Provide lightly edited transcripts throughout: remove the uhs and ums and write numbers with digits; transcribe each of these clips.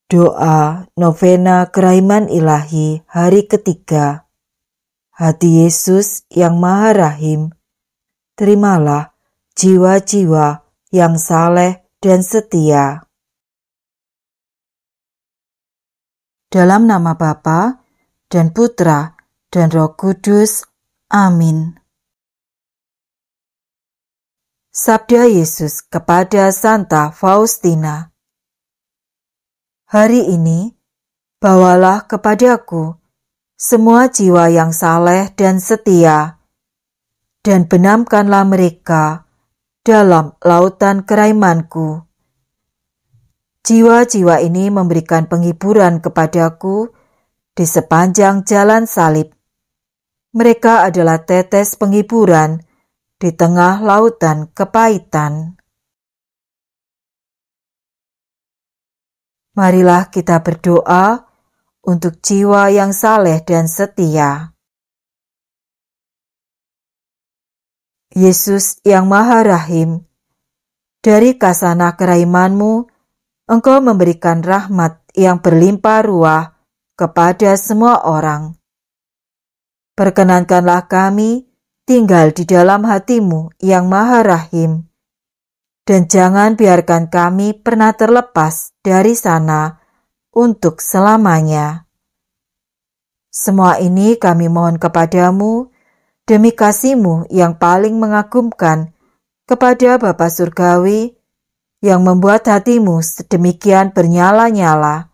Doa Novena Kerahiman Ilahi hari ketiga. Hati Yesus yang Maha Rahim, terimalah jiwa-jiwa yang saleh dan setia. Dalam nama Bapa dan Putra dan Roh Kudus. Amin. Sabda Yesus kepada Santa Faustina. Hari ini, bawalah kepadaku semua jiwa yang saleh dan setia, dan benamkanlah mereka dalam lautan kerahimanku. Jiwa-jiwa ini memberikan penghiburan kepadaku di sepanjang jalan salib. Mereka adalah tetes penghiburan di tengah lautan kepahitan. Marilah kita berdoa untuk jiwa yang saleh dan setia. Yesus yang Maha Rahim, dari kasanah kerahiman-Mu, Engkau memberikan rahmat yang berlimpah ruah kepada semua orang. Perkenankanlah kami tinggal di dalam hati-Mu yang Maha Rahim, dan jangan biarkan kami pernah terlepas dari sana untuk selamanya. Semua ini kami mohon kepadamu demi kasih-Mu yang paling mengagumkan kepada Bapa Surgawi yang membuat hati-Mu sedemikian bernyala-nyala.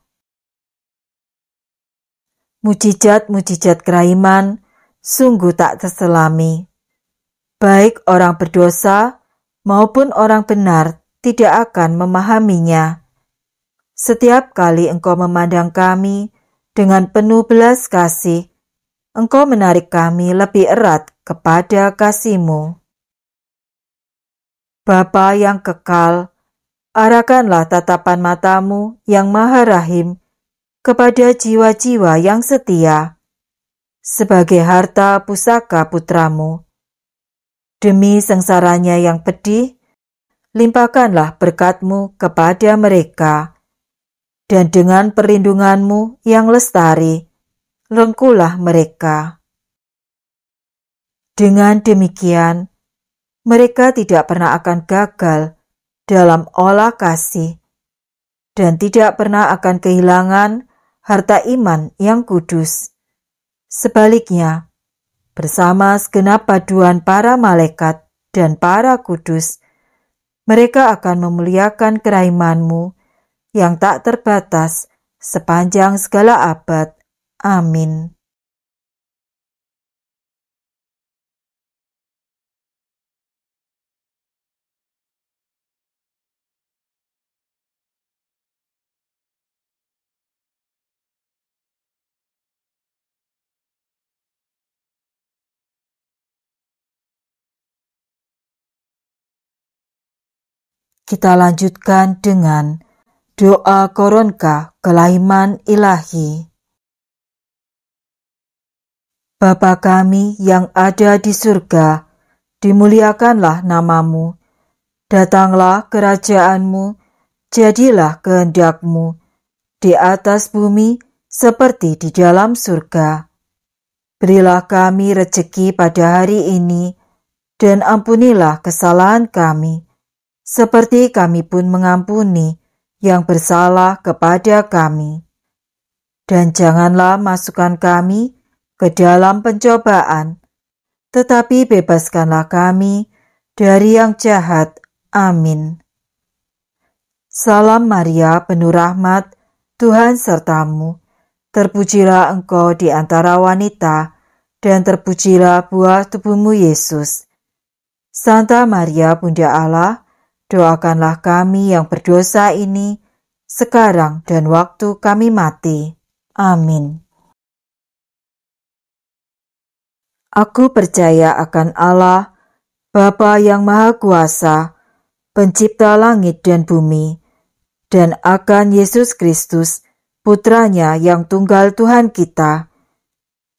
Mujizat-mujizat kerahiman sungguh tak terselami. Baik orang berdosa maupun orang benar tidak akan memahaminya. Setiap kali Engkau memandang kami dengan penuh belas kasih, Engkau menarik kami lebih erat kepada kasih-Mu. Bapa yang kekal, arahkanlah tatapan mata-Mu yang Maha Rahim kepada jiwa-jiwa yang setia, sebagai harta pusaka putra-Mu. Demi sengsaranya yang pedih, limpahkanlah berkat-Mu kepada mereka, dan dengan perlindungan-Mu yang lestari, rengkuhlah mereka. Dengan demikian, mereka tidak pernah akan gagal dalam olah kasih, dan tidak pernah akan kehilangan harta iman yang kudus. Sebaliknya, bersama segenap paduan para malaikat dan para kudus, mereka akan memuliakan kerahiman-Mu yang tak terbatas sepanjang segala abad. Amin. Kita lanjutkan dengan doa koronka kerahiman ilahi. Bapa kami yang ada di surga, dimuliakanlah nama-Mu. Datanglah kerajaan-Mu, jadilah kehendak-Mu di atas bumi seperti di dalam surga. Berilah kami rejeki pada hari ini, dan ampunilah kesalahan kami, seperti kami pun mengampuni yang bersalah kepada kami. Dan janganlah masukkan kami ke dalam pencobaan, tetapi bebaskanlah kami dari yang jahat. Amin. Salam Maria, penuh rahmat, Tuhan serta-Mu. Terpujilah Engkau di antara wanita, dan terpujilah buah tubuh-Mu, Yesus. Santa Maria, Bunda Allah, doakanlah kami yang berdosa ini, sekarang dan waktu kami mati. Amin. Aku percaya akan Allah, Bapa yang Maha Kuasa, Pencipta langit dan bumi, dan akan Yesus Kristus, Putranya yang tunggal Tuhan kita,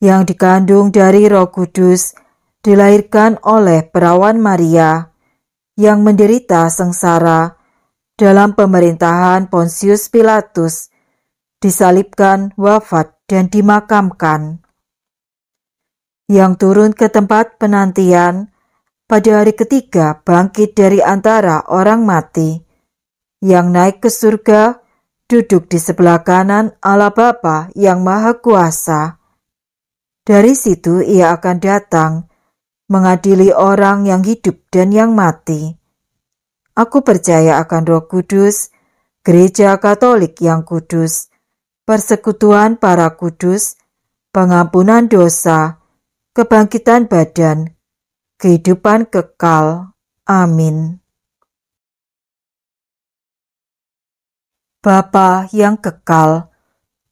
yang dikandung dari Roh Kudus, dilahirkan oleh perawan Maria, yang menderita sengsara dalam pemerintahan Pontius Pilatus, disalibkan, wafat, dan dimakamkan, yang turun ke tempat penantian, pada hari ketiga bangkit dari antara orang mati, yang naik ke surga, duduk di sebelah kanan Allah Bapa yang Maha Kuasa. Dari situ ia akan datang, mengadili orang yang hidup dan yang mati. Aku percaya akan Roh Kudus, Gereja Katolik yang kudus, persekutuan para kudus, pengampunan dosa, kebangkitan badan, kehidupan kekal. Amin. Bapa yang kekal,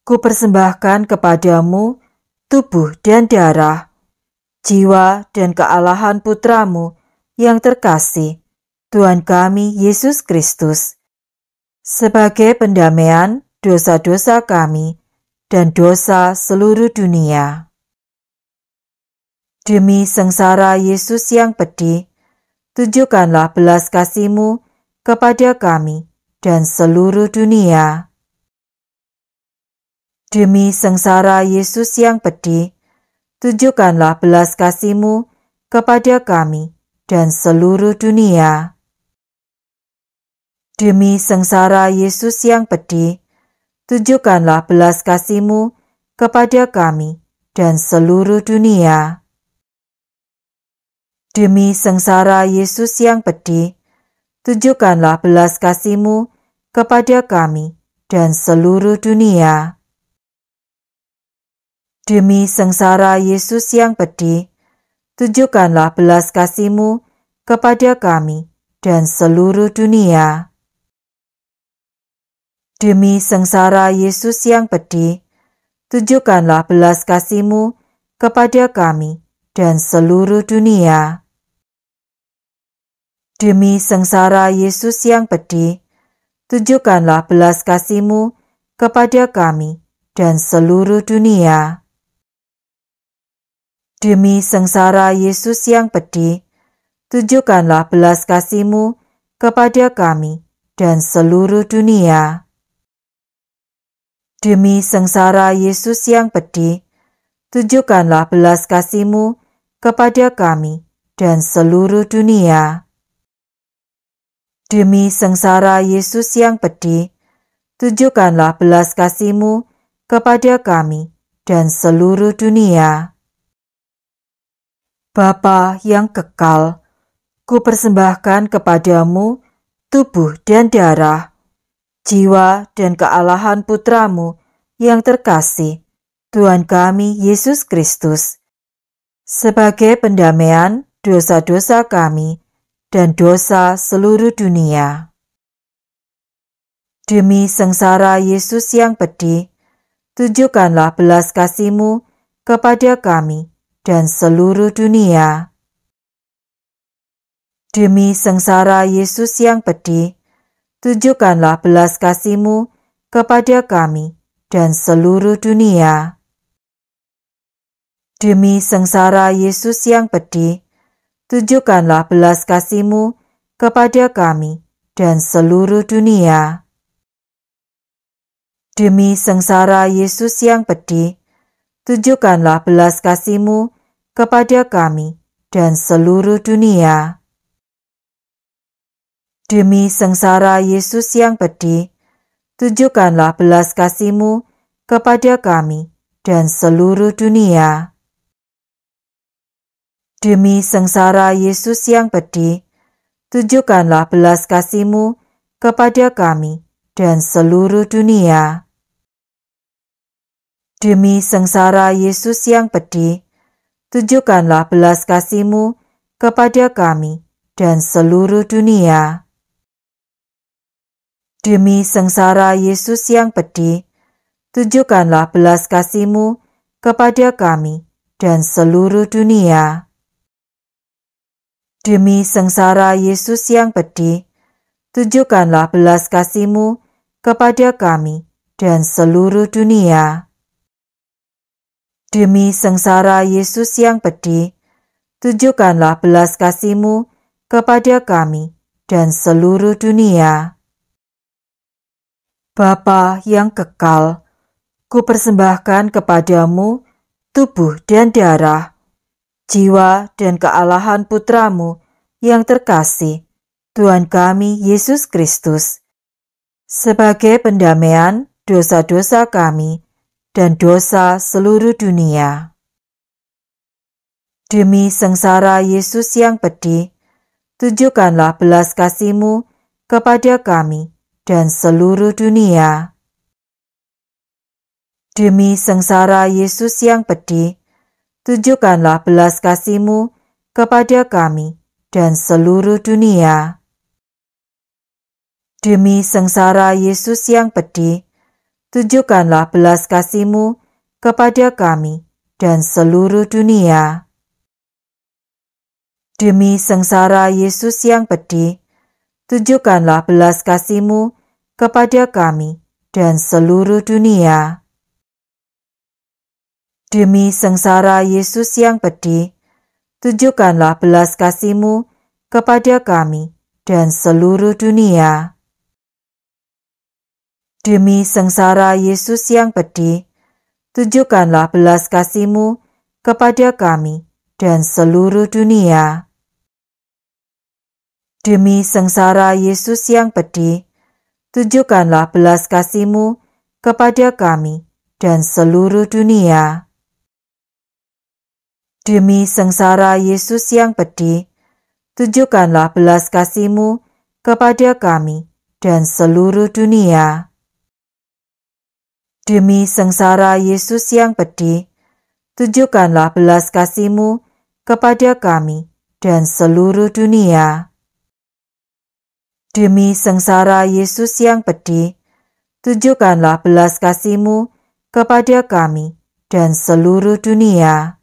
kupersembahkan kepadamu tubuh dan darah, jiwa dan kealahan Putramu yang terkasih, Tuhan kami Yesus Kristus, sebagai pendamaian dosa-dosa kami dan dosa seluruh dunia. Demi sengsara Yesus yang pedih, tunjukkanlah belas kasih-Mu kepada kami dan seluruh dunia. Demi sengsara Yesus yang pedih, tunjukkanlah belas kasih-Mu kepada kami dan seluruh dunia. Demi sengsara Yesus yang pedih, tunjukkanlah belas kasih-Mu kepada kami dan seluruh dunia. Demi sengsara Yesus yang pedih, tunjukkanlah belas kasih-Mu kepada kami dan seluruh dunia. Demi sengsara Yesus yang pedih, tunjukkanlah belas kasih-Mu kepada kami dan seluruh dunia. Demi sengsara Yesus yang pedih, tunjukkanlah belas kasih-Mu kepada kami dan seluruh dunia. Demi sengsara Yesus yang pedih, tunjukkanlah belas kasih-Mu kepada kami dan seluruh dunia. Demi sengsara Yesus yang pedih, tunjukkanlah belas kasih-Mu kepada kami dan seluruh dunia. Demi sengsara Yesus yang pedih, tunjukkanlah belas kasih-Mu kepada kami dan seluruh dunia. Demi sengsara Yesus yang pedih, tunjukkanlah belas kasih-Mu kepada kami dan seluruh dunia. Bapa yang kekal, kupersembahkan kepadamu tubuh dan darah, jiwa dan kealahan Putramu yang terkasih, Tuhan kami Yesus Kristus, sebagai pendamaian dosa-dosa kami dan dosa seluruh dunia. Demi sengsara Yesus yang pedih, tunjukkanlah belas kasih-Mu kepada kami dan seluruh dunia. Demi sengsara Yesus yang pedih, tunjukkanlah belas kasih-Mu kepada kami dan seluruh dunia. Demi sengsara Yesus yang pedih, tunjukkanlah belas kasih-Mu kepada kami dan seluruh dunia. Demi sengsara Yesus yang pedih, tunjukkanlah belas kasih-Mu kepada kami dan seluruh dunia. Demi sengsara Yesus yang pedih, tunjukkanlah belas kasih-Mu kepada kami dan seluruh dunia. Demi sengsara Yesus yang pedih, tunjukkanlah belas kasih-Mu kepada kami dan seluruh dunia. Demi sengsara Yesus yang pedih, tunjukkanlah belas kasih-Mu kepada kami dan seluruh dunia. Demi sengsara Yesus yang pedih, tunjukkanlah belas kasih-Mu kepada kami dan seluruh dunia. Demi sengsara Yesus yang pedih, tunjukkanlah belas kasih-Mu kepada kami dan seluruh dunia. Demi sengsara Yesus yang pedih, tunjukkanlah belas kasih-Mu kepada kami dan seluruh dunia. Bapa yang kekal, kupersembahkan kepadamu tubuh dan darah, jiwa dan kealahan putramu yang terkasih, Tuhan kami Yesus Kristus, sebagai pendamaian dosa-dosa kami dan dosa seluruh dunia. Demi sengsara Yesus yang pedih, tunjukkanlah belas kasih-Mu kepada kami dan seluruh dunia. Demi sengsara Yesus yang pedih, tunjukkanlah belas kasih-Mu kepada kami dan seluruh dunia. Demi sengsara Yesus yang pedih, tunjukkanlah belas kasih-Mu kepada kami dan seluruh dunia. Demi sengsara Yesus yang pedih, tunjukkanlah belas kasih-Mu kepada kami dan seluruh dunia. Demi sengsara Yesus yang pedih, tunjukkanlah belas kasih-Mu kepada kami dan seluruh dunia. Demi sengsara Yesus yang pedih, tunjukkanlah belas kasih-Mu kepada kami dan seluruh dunia. Demi sengsara Yesus yang pedih, tunjukkanlah belas kasih-Mu kepada kami dan seluruh dunia. Demi sengsara Yesus yang pedih, tunjukkanlah belas kasih-Mu kepada kami dan seluruh dunia. Demi sengsara Yesus yang pedih, tunjukkanlah belas kasih-Mu kepada kami dan seluruh dunia. Demi sengsara Yesus yang pedih, tunjukkanlah belas kasih-Mu kepada kami dan seluruh dunia.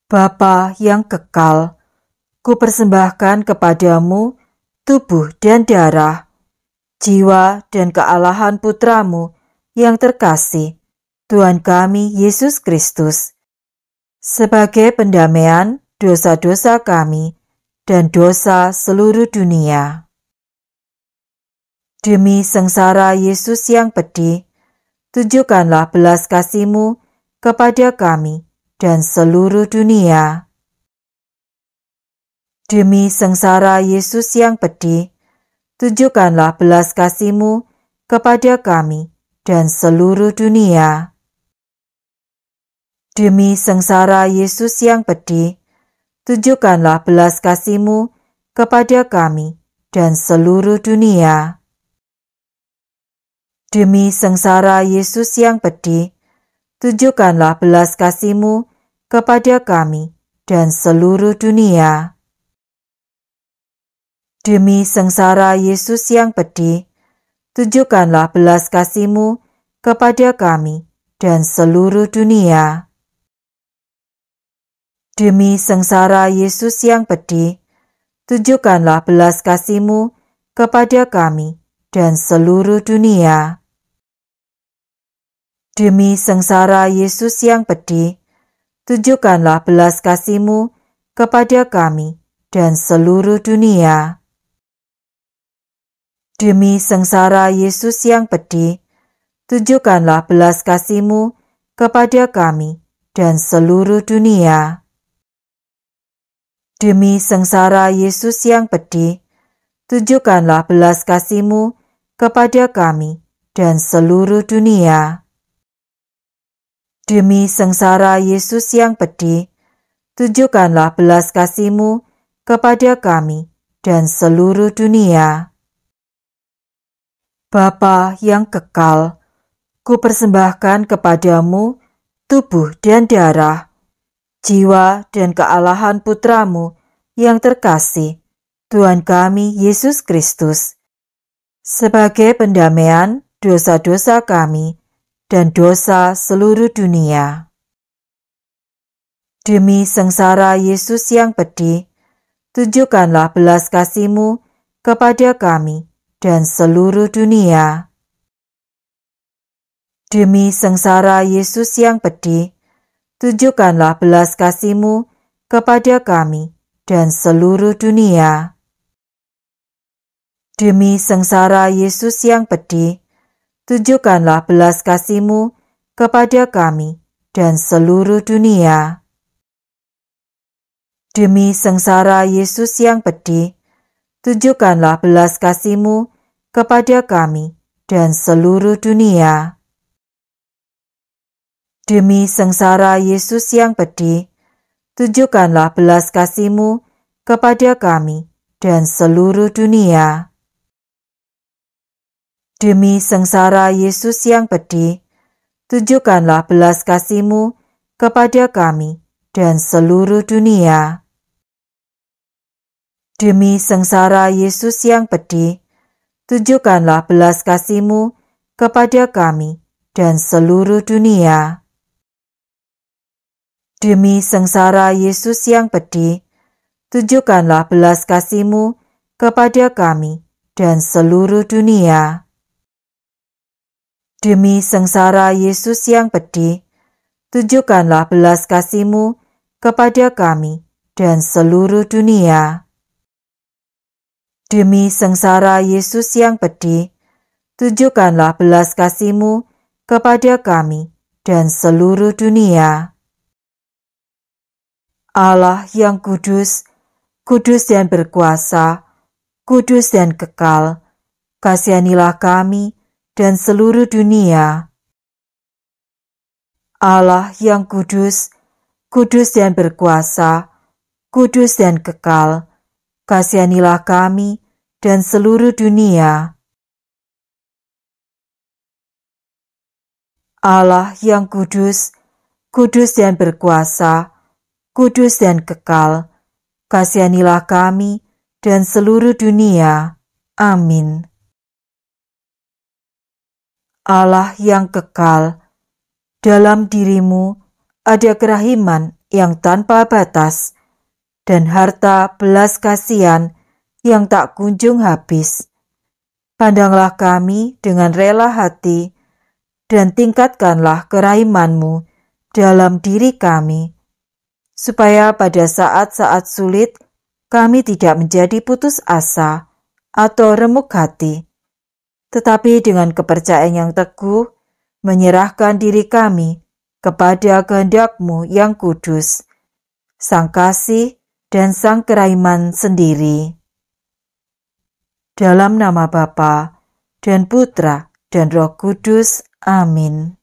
Bapa yang kekal, kupersembahkan kepadamu tubuh dan darah, jiwa dan kealahan putramu yang terkasih, Tuhan kami Yesus Kristus, sebagai pendamaian dosa-dosa kami dan dosa seluruh dunia. Demi sengsara Yesus yang pedih, tunjukkanlah belas kasih-Mu kepada kami dan seluruh dunia. Demi sengsara Yesus yang pedih, tunjukkanlah belas kasih-Mu kepada kami dan seluruh dunia. Demi sengsara Yesus yang pedih, tunjukkanlah belas kasih-Mu kepada kami dan seluruh dunia. Demi sengsara Yesus yang pedih, tunjukkanlah belas kasih-Mu kepada kami dan seluruh dunia. Demi sengsara Yesus yang pedih, tunjukkanlah belas kasih-Mu kepada kami dan seluruh dunia. Demi sengsara Yesus yang pedih, tunjukkanlah belas kasih-Mu kepada kami dan seluruh dunia. Demi sengsara Yesus yang pedih, tunjukkanlah belas kasih-Mu kepada kami dan seluruh dunia. Demi sengsara Yesus yang pedih, tunjukkanlah belas kasih-Mu kepada kami dan seluruh dunia. Demi sengsara Yesus yang pedih, tunjukkanlah belas kasih-Mu kepada kami dan seluruh dunia. Demi sengsara Yesus yang pedih, tunjukkanlah belas kasih-Mu kepada kami dan seluruh dunia. Bapa yang kekal, kupersembahkan kepadamu tubuh dan darah, jiwa dan kealahan putramu yang terkasih, Tuhan kami Yesus Kristus, sebagai pendamaian dosa-dosa kami dan dosa seluruh dunia. Demi sengsara Yesus yang pedih, tunjukkanlah belas kasih-Mu kepada kami dan seluruh dunia. Demi sengsara Yesus yang pedih, tunjukkanlah belas kasih-Mu kepada kami dan seluruh dunia. Demi sengsara Yesus yang pedih, tunjukkanlah belas kasih-Mu kepada kami dan seluruh dunia. Demi sengsara Yesus yang pedih, tunjukkanlah belas kasih-Mu kepada kami dan seluruh dunia. Demi sengsara Yesus yang pedih, tunjukkanlah belas kasih-Mu kepada kami dan seluruh dunia. Demi sengsara Yesus yang pedih, tunjukkanlah belas kasih-Mu kepada kami dan seluruh dunia. Demi sengsara Yesus yang pedih, tunjukkanlah belas kasih-Mu kepada kami dan seluruh dunia. Demi sengsara Yesus yang pedih, tunjukkanlah belas kasih-Mu kepada kami dan seluruh dunia. Demi sengsara Yesus yang pedih, tunjukkanlah belas kasih-Mu kepada kami dan seluruh dunia. Demi sengsara Yesus yang pedih, tunjukkanlah belas kasih-Mu kepada kami dan seluruh dunia. Allah yang kudus, kudus dan berkuasa, kudus dan kekal, kasihanilah kami dan seluruh dunia. Allah yang kudus, kudus dan berkuasa, kudus dan kekal, kasihanilah kami dan seluruh dunia. Allah yang kudus, kudus dan berkuasa, kudus dan kekal, kasihanilah kami dan seluruh dunia. Amin. Allah yang kekal, dalam diri-Mu ada kerahiman yang tanpa batas dan harta belas kasihan yang tak kunjung habis. Pandanglah kami dengan rela hati dan tingkatkanlah kerahiman-Mu dalam diri kami, supaya pada saat-saat sulit kami tidak menjadi putus asa atau remuk hati, tetapi dengan kepercayaan yang teguh menyerahkan diri kami kepada kehendak-Mu yang kudus, Sang Kasih dan Sang Kerahiman sendiri. Dalam nama Bapa dan Putra dan Roh Kudus. Amin.